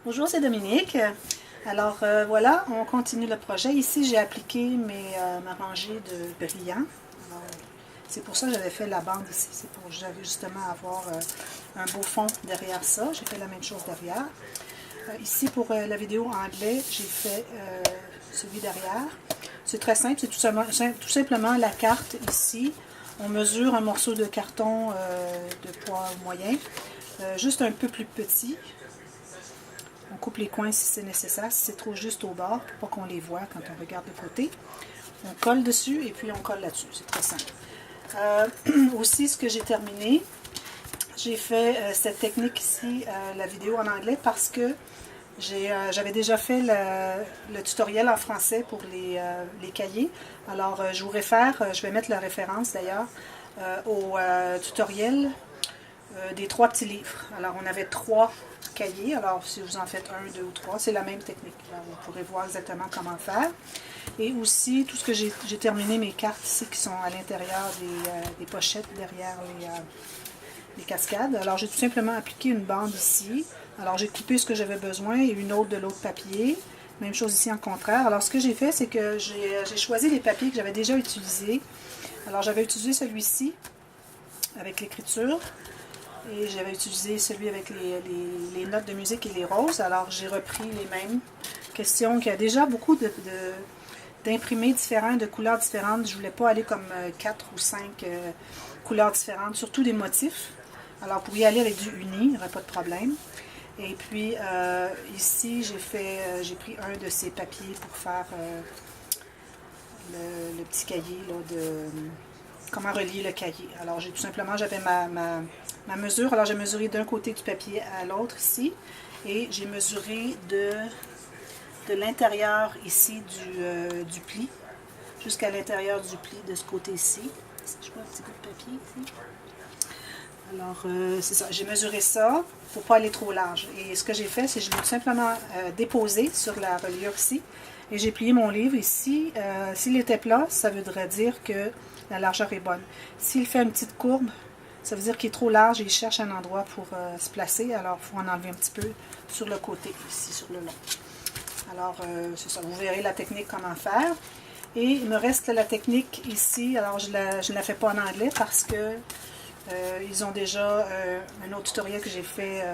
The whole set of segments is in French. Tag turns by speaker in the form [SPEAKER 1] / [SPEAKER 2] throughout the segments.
[SPEAKER 1] Bonjour, c'est Dominique. Alors voilà, on continue le projet. Ici, j'ai appliqué ma rangée de brillants. C'est pour ça que j'avais fait la bande ici. C'est pour j'avais justement avoir un beau fond derrière ça. J'ai fait la même chose derrière. Ici, pour la vidéo en anglais, j'ai fait celui derrière. C'est très simple. C'est tout simplement la carte ici. On mesure un morceau de carton de poids moyen, juste un peu plus petit. On coupe les coins si c'est nécessaire, si c'est trop juste au bord, pour pas qu'on les voit quand on regarde de côté. On colle dessus et puis on colle là-dessus. C'est très simple. Aussi, ce que j'ai terminé, j'ai fait cette technique ici, la vidéo en anglais, parce que j'avais déjà fait le tutoriel en français pour les cahiers. Alors, je vous réfère, je vais mettre la référence d'ailleurs, au tutoriel des 3 petits livres. Alors, on avait 3 cahiers. Alors, si vous en faites 1, 2 ou 3, c'est la même technique. Là, vous pourrez voir exactement comment faire. Et aussi, tout ce que j'ai terminé mes cartes ici qui sont à l'intérieur des pochettes derrière les cascades. Alors, j'ai tout simplement appliqué une bande ici. Alors, j'ai coupé ce que j'avais besoin et une autre de l'autre papier. Même chose ici en contraire. Alors, ce que j'ai fait, c'est que j'ai choisi les papiers que j'avais déjà utilisés. Alors, j'avais utilisé celui-ci avec l'écriture. Et j'avais utilisé celui avec les notes de musique et les roses. Alors, j'ai repris les mêmes questions. Il y a déjà beaucoup d'imprimés différents, de couleurs différentes. Je ne voulais pas aller comme 4 ou 5 couleurs différentes, surtout des motifs. Alors, pour y aller avec du uni, il n'y aurait pas de problème. Et puis, ici, j'ai pris un de ces papiers pour faire le petit cahier là, de comment relier le cahier. Alors, j'ai tout simplement, j'avais ma mesure. Alors, j'ai mesuré d'un côté du papier à l'autre ici. Et j'ai mesuré de l'intérieur ici du pli jusqu'à l'intérieur du pli de ce côté-ci. Je vois un petit bout de papier ici. Alors, c'est ça. J'ai mesuré ça pour ne pas aller trop large. Et ce que j'ai fait, c'est que je l'ai tout simplement déposé sur la reliure ici. Et j'ai plié mon livre ici. S'il était plat, ça voudrait dire que la largeur est bonne. S'il fait une petite courbe, ça veut dire qu'il est trop large et il cherche un endroit pour se placer. Alors, il faut en enlever un petit peu sur le côté, ici, sur le long. Alors, c'est ça. Vous verrez la technique, comment faire. Et il me reste la technique ici. Alors, je ne la fais pas en anglais parce que ils ont déjà un autre tutoriel que j'ai fait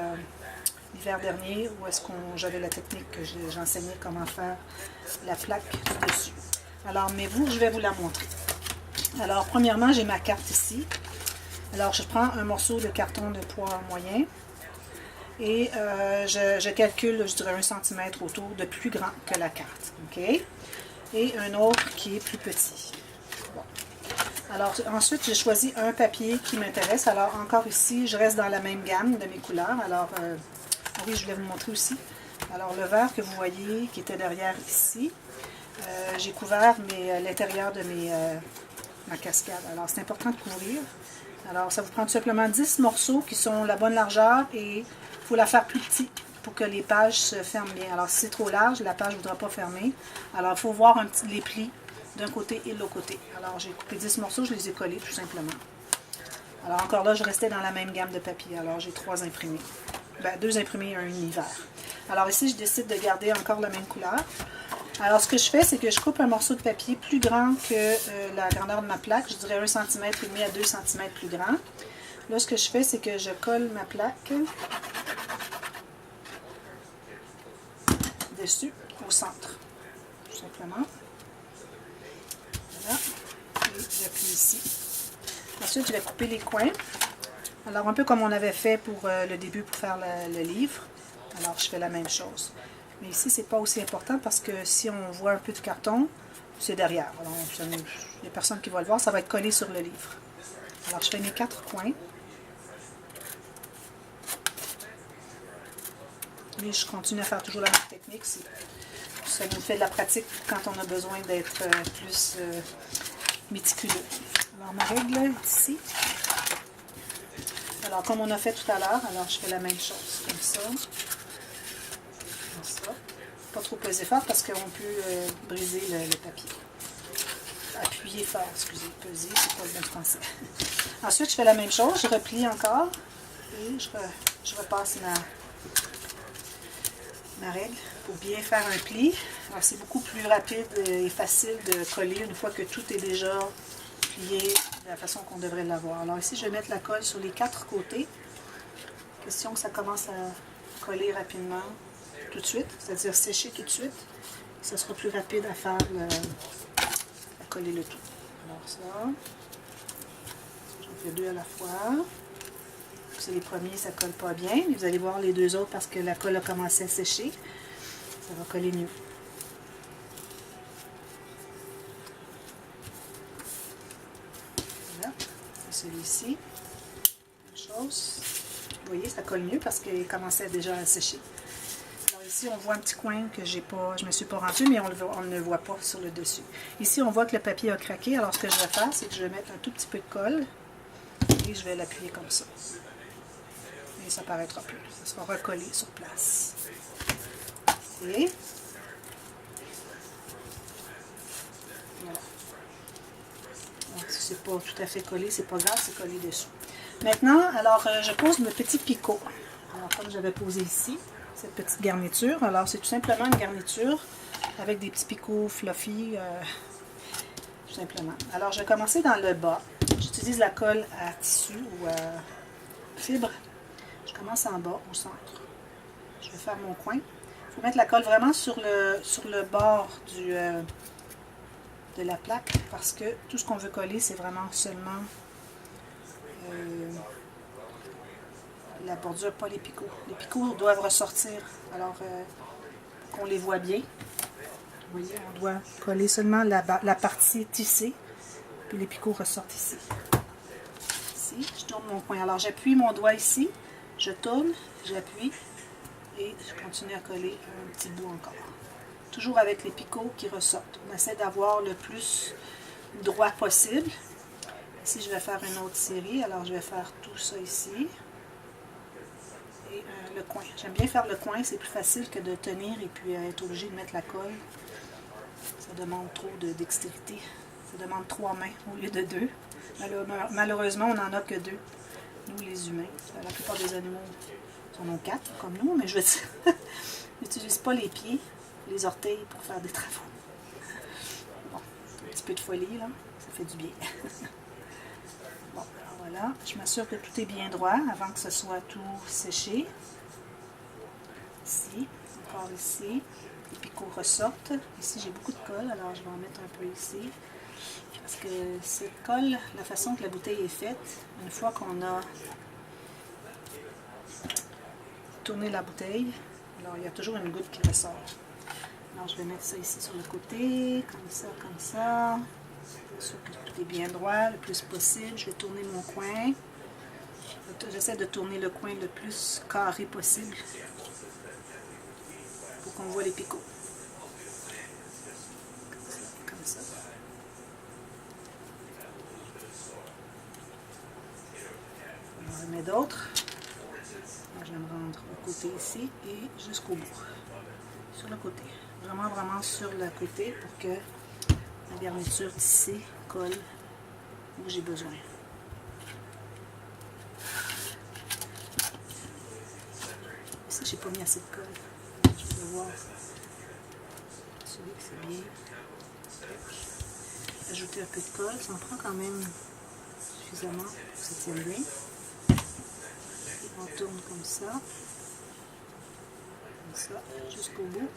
[SPEAKER 1] l'hiver dernier où est-ce que j'avais la technique que j'enseignais comment faire la plaque dessus. Alors, mais je vais vous la montrer. Alors, premièrement, j'ai ma carte ici. Alors, je prends un morceau de carton de poids moyen et je calcule, je dirais 1 cm autour de plus grand que la carte. OK? Et un autre qui est plus petit. Bon. Alors, ensuite, j'ai choisi un papier qui m'intéresse. Alors, encore ici, je reste dans la même gamme de mes couleurs. Alors, oui, je voulais vous montrer aussi. Alors, le vert que vous voyez, qui était derrière ici, j'ai couvert l'intérieur de ma cascade. Alors, c'est important de couvrir. Alors, ça vous prend tout simplement 10 morceaux qui sont la bonne largeur et il faut la faire plus petite pour que les pages se ferment bien. Alors, si c'est trop large, la page ne voudra pas fermer. Alors, il faut voir les plis d'un côté et de l'autre côté. Alors, j'ai coupé 10 morceaux, je les ai collés tout simplement. Alors, encore là, je restais dans la même gamme de papier. Alors, j'ai 3 imprimés. 2 imprimés et un univers. Alors, ici, je décide de garder encore la même couleur. Alors, ce que je fais, c'est que je coupe un morceau de papier plus grand que la grandeur de ma plaque. Je dirais 1,5 cm à 2 cm plus grand. Là, ce que je fais, c'est que je colle ma plaque dessus, au centre, tout simplement. Voilà. Et j'appuie ici. Ensuite, je vais couper les coins. Alors, un peu comme on avait fait pour le début pour faire le livre. Alors, je fais la même chose. Mais ici, c'est pas aussi important parce que si on voit un peu de carton, c'est derrière. Alors, les personnes qui vont le voir, ça va être collé sur le livre. Alors, je fais mes 4 coins. Et je continue à faire toujours la même technique. Ça nous fait de la pratique quand on a besoin d'être plus méticuleux. Alors, ma règle est ici. Alors, comme on a fait tout à l'heure, alors je fais la même chose, comme ça. Comme ça. Pas trop peser fort parce qu'on peut briser le papier. Appuyer fort, excusez, peser, c'est pas le bon français. Ensuite, je fais la même chose, je replie encore et je repasse ma règle pour bien faire un pli. Alors c'est beaucoup plus rapide et facile de coller une fois que tout est déjà plié de la façon qu'on devrait l'avoir. Alors ici, je vais mettre la colle sur les 4 côtés. Question que ça commence à coller rapidement tout de suite, c'est-à-dire sécher tout de suite. Ça sera plus rapide à faire, à coller le tout. Alors ça, j'en fais 2 à la fois. C'est les premiers, ça ne colle pas bien, mais vous allez voir les 2 autres parce que la colle a commencé à sécher. Ça va coller mieux. Voilà, celui-ci, même chose. Vous voyez, ça colle mieux parce qu'il commençait déjà à sécher. Alors ici, on voit un petit coin que je ne me suis pas rendu, mais on ne le voit pas sur le dessus. Ici, on voit que le papier a craqué. Alors ce que je vais faire, c'est que je vais mettre un tout petit peu de colle et je vais l'appuyer comme ça. Et ça paraîtra plus. Ça sera recollé sur place. Et voilà. Donc, si c'est pas tout à fait collé, c'est pas grave, c'est collé dessus. Maintenant, alors, je pose le petit picot. Alors, comme j'avais posé ici, cette petite garniture. Alors, c'est tout simplement une garniture avec des petits picots fluffy, tout simplement. Alors, je vais commencer dans le bas. J'utilise la colle à tissu ou à fibre. Je commence en bas, au centre. Je vais faire mon coin. Il faut mettre la colle vraiment sur le bord de la plaque parce que tout ce qu'on veut coller, c'est vraiment seulement la bordure, pas les picots. Les picots doivent ressortir, alors qu'on les voit bien. Vous voyez, on doit coller seulement la partie tissée, puis les picots ressortent ici. Ici, je tourne mon coin. Alors j'appuie mon doigt ici, je tourne, j'appuie et je continue à coller un petit bout encore. Toujours avec les picots qui ressortent. On essaie d'avoir le plus droit possible. Ici, je vais faire une autre série. Alors, je vais faire tout ça ici. Et le coin. J'aime bien faire le coin. C'est plus facile que de tenir et puis être obligé de mettre la colle. Ça demande trop de dextérité. Ça demande 3 mains au lieu de 2. Malheureusement, on n'en a que 2. Nous, les humains. La plupart des animaux en ont 4, comme nous. Mais je veux dire, n'utilise pas les pieds, les orteils pour faire des travaux. Bon, un petit peu de folie, là. Ça fait du bien. Bon, alors voilà. Je m'assure que tout est bien droit avant que ce soit tout séché. Ici, encore ici. Les picots ressortent. Ici, j'ai beaucoup de colle, alors je vais en mettre un peu ici. Parce que cette colle, la façon que la bouteille est faite, une fois qu'on a tourné la bouteille, alors il y a toujours une goutte qui ressort. Alors je vais mettre ça ici sur le côté, comme ça, comme ça. Sûr que tout est bien droit, le plus possible. Je vais tourner mon coin. J'essaie de tourner le coin le plus carré possible pour qu'on voit les picots. Comme ça. On en remet d'autres. Je vais me rendre au côté ici et jusqu'au bout. Sur le côté. Vraiment, vraiment sur le côté pour que la garniture tissée colle où j'ai besoin. Ici, j'ai pas mis assez de colle. Je vais voir celui que c'est bien. Ajouter un peu de colle, ça en prend quand même suffisamment pour que ça tienne bien. Et on tourne comme ça, jusqu'au bout.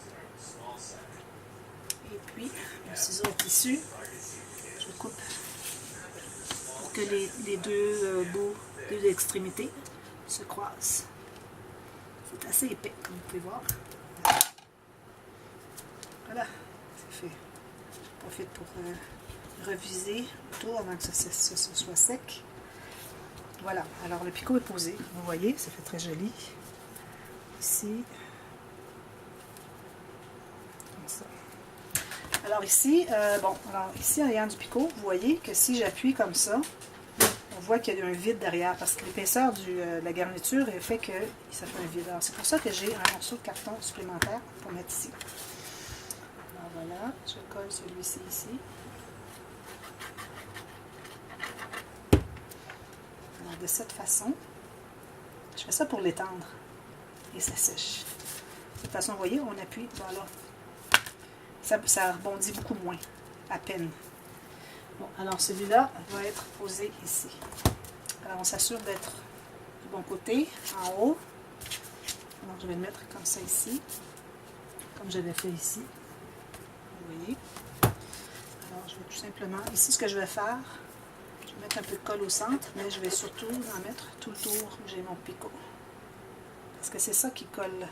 [SPEAKER 1] Et puis, le ciseau à tissu, je coupe pour que les deux bouts, deux extrémités se croisent. C'est assez épais, comme vous pouvez voir. Voilà, c'est fait. Je profite pour reviser autour avant que ça soit sec. Voilà, alors le picot est posé, vous voyez, ça fait très joli. Ici, comme ça. Alors ici, ici en ayant du picot, vous voyez que si j'appuie comme ça, on voit qu'il y a un vide derrière parce que l'épaisseur de la garniture fait que ça fait un vide. Alors c'est pour ça que j'ai un morceau de carton supplémentaire pour mettre ici. Alors voilà, je colle celui-ci ici. Alors de cette façon, je fais ça pour l'étendre et ça sèche. toute façon, vous voyez, on appuie, voilà. Ça rebondit beaucoup moins, à peine. Bon, alors celui-là va être posé ici. Alors on s'assure d'être du bon côté, en haut. Alors je vais le mettre comme ça ici, comme je l'ai fait ici. Vous voyez. Alors je vais tout simplement, ici ce que je vais faire, je vais mettre un peu de colle au centre, mais je vais surtout en mettre tout le tour où j'ai mon picot. Parce que c'est ça qui colle.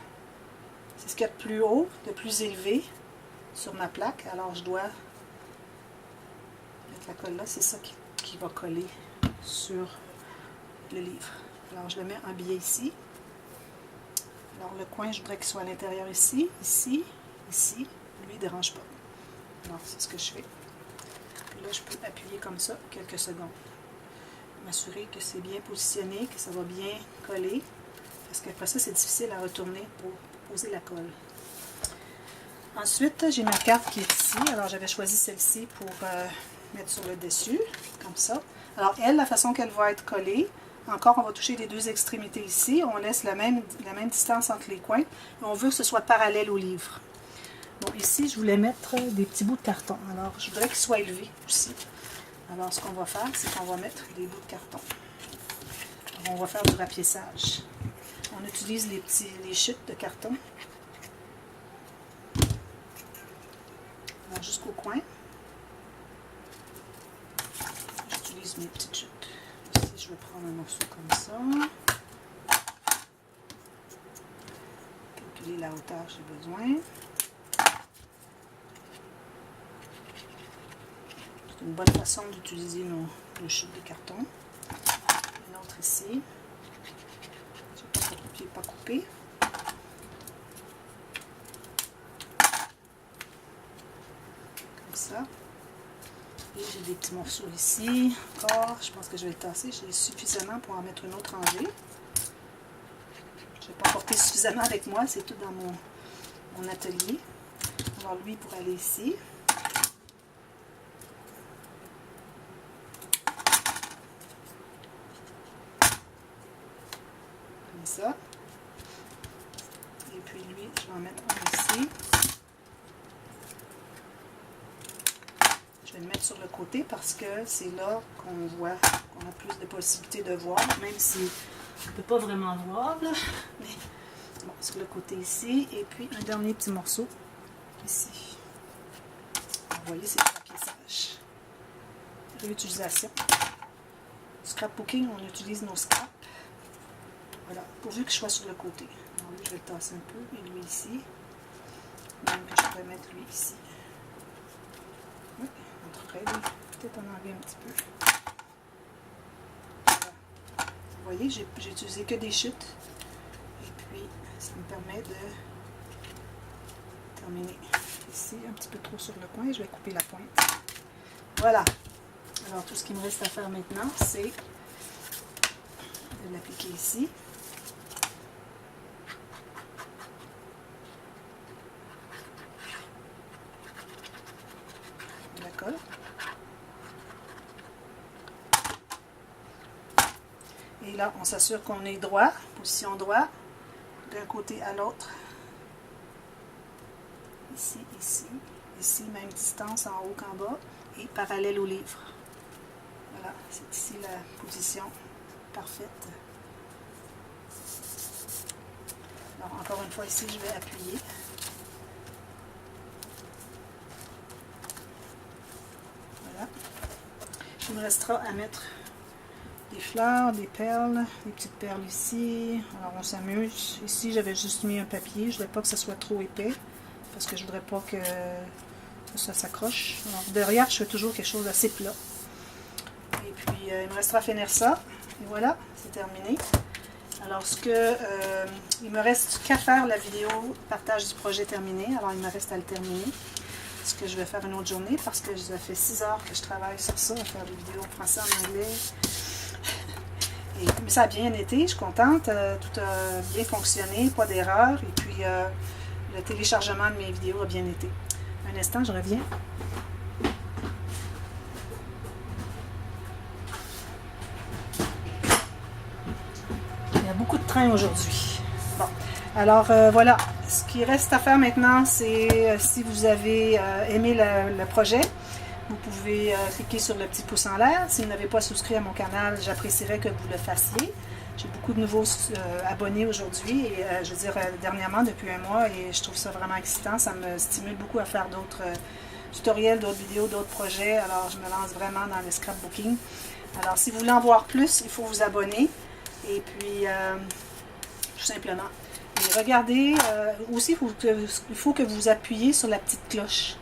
[SPEAKER 1] C'est ce qu'il y a de plus haut, de plus élevé sur ma plaque. Alors je dois mettre la colle là, c'est ça qui va coller sur le livre. Alors je le mets en biais ici. Alors le coin, je voudrais qu'il soit à l'intérieur ici, ici, ici. Lui, il ne dérange pas. Alors c'est ce que je fais. Puis là, je peux appuyer comme ça quelques secondes. M'assurer que c'est bien positionné, que ça va bien coller. Parce qu'après ça, c'est difficile à retourner pour poser la colle. Ensuite, j'ai ma carte qui est ici. Alors j'avais choisi celle-ci pour mettre sur le dessus, comme ça. Alors elle, la façon qu'elle va être collée, encore on va toucher les deux extrémités ici. On laisse la même distance entre les coins. Et on veut que ce soit parallèle au livre. Bon, ici, je voulais mettre des petits bouts de carton. Alors, je voudrais qu'ils soient élevés aussi. Alors, ce qu'on va faire, c'est qu'on va mettre des bouts de carton. Alors, on va faire du rapiessage. On utilise les chutes de carton. Alors, jusqu'au coin. J'utilise mes petites chutes. Ici, je vais prendre un morceau comme ça. Calculer la hauteur, j'ai besoin. C'est une bonne façon d'utiliser nos chutes de carton. Une autre ici. Je ne vais pas couper. Comme ça. Et j'ai des petits morceaux ici. Encore, je pense que je vais le tasser. J'ai suffisamment pour en mettre une autre rangée. Je n'ai pas porté suffisamment avec moi. C'est tout dans mon atelier. Alors lui, pour aller ici. Ça. Et puis lui, je vais en mettre un ici. Je vais le mettre sur le côté parce que c'est là qu'on voit, qu'on a plus de possibilités de voir, même si on ne peut pas vraiment voir. Là. Mais bon, sur le côté ici. Et puis un dernier petit morceau ici. Vous voyez, c'est du rapiessage. Réutilisation. Scrapbooking, on utilise nos scraps. Voilà, pourvu que je sois sur le côté. Alors lui, je vais le tasser un peu, et lui ici. Même que je pourrais mettre lui ici. Oui, on devrait peut-être en enlever un petit peu. Voilà. Vous voyez, j'ai utilisé que des chutes. Et puis, ça me permet de terminer ici, un petit peu trop sur le coin. Je vais couper la pointe. Voilà. Alors, tout ce qu'il me reste à faire maintenant, c'est de l'appliquer ici. Et là, on s'assure qu'on est droit, position droit, d'un côté à l'autre. Ici, ici, ici, même distance en haut qu'en bas, et parallèle au livre. Voilà, c'est ici la position parfaite. Alors, encore une fois, ici, je vais appuyer. Voilà. Il me restera à mettre des fleurs, des perles, des petites perles ici. Alors on s'amuse. Ici j'avais juste mis un papier. Je ne voudrais pas que ça soit trop épais parce que je ne voudrais pas que ça s'accroche. Alors derrière je fais toujours quelque chose d'assez plat. Et puis il me restera à finir ça. Et voilà, c'est terminé. Alors il me reste qu'à faire la vidéo partage du projet terminé. Alors il me reste à le terminer. Ce que je vais faire une autre journée parce que ça fait 6 heures que je travaille sur ça, à faire des vidéos en français, en anglais. Et ça a bien été, je suis contente. Tout a bien fonctionné, pas d'erreur. Et puis le téléchargement de mes vidéos a bien été. Un instant, je reviens. Il y a beaucoup de trains aujourd'hui. Bon, alors voilà, ce qui reste à faire maintenant, c'est si vous avez aimé le projet, vous pouvez cliquer sur le petit pouce en l'air. Si vous n'avez pas souscrit à mon canal, j'apprécierais que vous le fassiez. J'ai beaucoup de nouveaux abonnés aujourd'hui, et je veux dire dernièrement, depuis un mois, et je trouve ça vraiment excitant. Ça me stimule beaucoup à faire d'autres tutoriels, d'autres vidéos, d'autres projets. Alors, je me lance vraiment dans le scrapbooking. Alors, si vous voulez en voir plus, il faut vous abonner. Et puis, tout simplement. Et regardez, aussi, il faut que vous appuyez sur la petite cloche.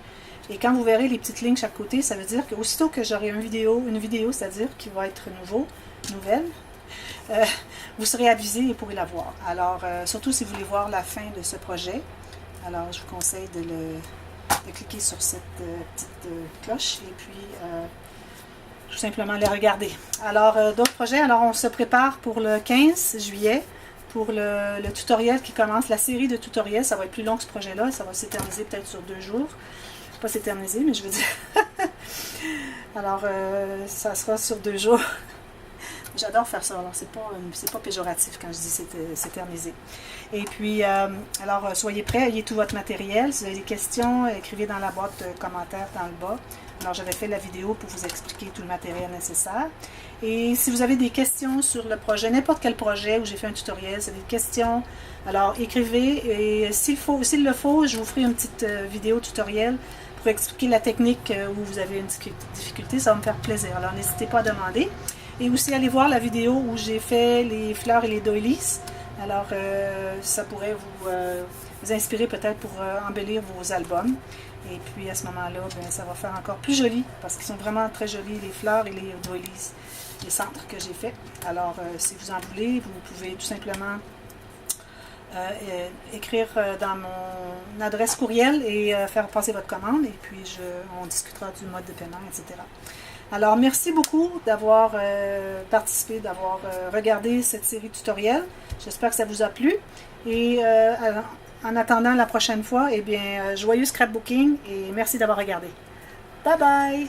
[SPEAKER 1] Et quand vous verrez les petites lignes chaque côté, ça veut dire qu'aussitôt que j'aurai une vidéo, c'est-à-dire qui va être nouvelle, vous serez avisé et pourrez la voir. Alors, surtout si vous voulez voir la fin de ce projet, alors je vous conseille de cliquer sur cette petite cloche et puis tout simplement les regarder. Alors, d'autres projets, alors on se prépare pour le 15 juillet, pour le tutoriel qui commence, la série de tutoriels. Ça va être plus long que ce projet-là, ça va s'éterniser peut-être sur 2 jours. Pas s'éterniser, mais je veux dire. Alors, ça sera sur 2 jours. J'adore faire ça, alors c'est pas péjoratif quand je dis s'éterniser. Et puis, alors, soyez prêts, ayez tout votre matériel. Si vous avez des questions, écrivez dans la boîte de commentaires dans le bas. Alors, j'avais fait la vidéo pour vous expliquer tout le matériel nécessaire. Et si vous avez des questions sur le projet, n'importe quel projet où j'ai fait un tutoriel, si vous avez des questions, alors écrivez. Et s'il le faut, je vous ferai une petite vidéo tutoriel pour expliquer la technique où vous avez une difficulté. Ça va me faire plaisir. Alors, n'hésitez pas à demander. Et aussi, allez voir la vidéo où j'ai fait les fleurs et les doilies. Alors, ça pourrait vous inspirer peut-être pour embellir vos albums. Et puis, à ce moment-là, ça va faire encore plus joli, parce qu'ils sont vraiment très jolis, les fleurs et les doilies, les centres que j'ai fait. Alors, si vous en voulez, vous pouvez tout simplement écrire dans mon adresse courriel et faire passer votre commande. Et puis, on discutera du mode de paiement, etc. Alors, merci beaucoup d'avoir participé, d'avoir regardé cette série tutoriel. J'espère que ça vous a plu. Et en attendant la prochaine fois, eh bien, joyeux scrapbooking et merci d'avoir regardé. Bye bye!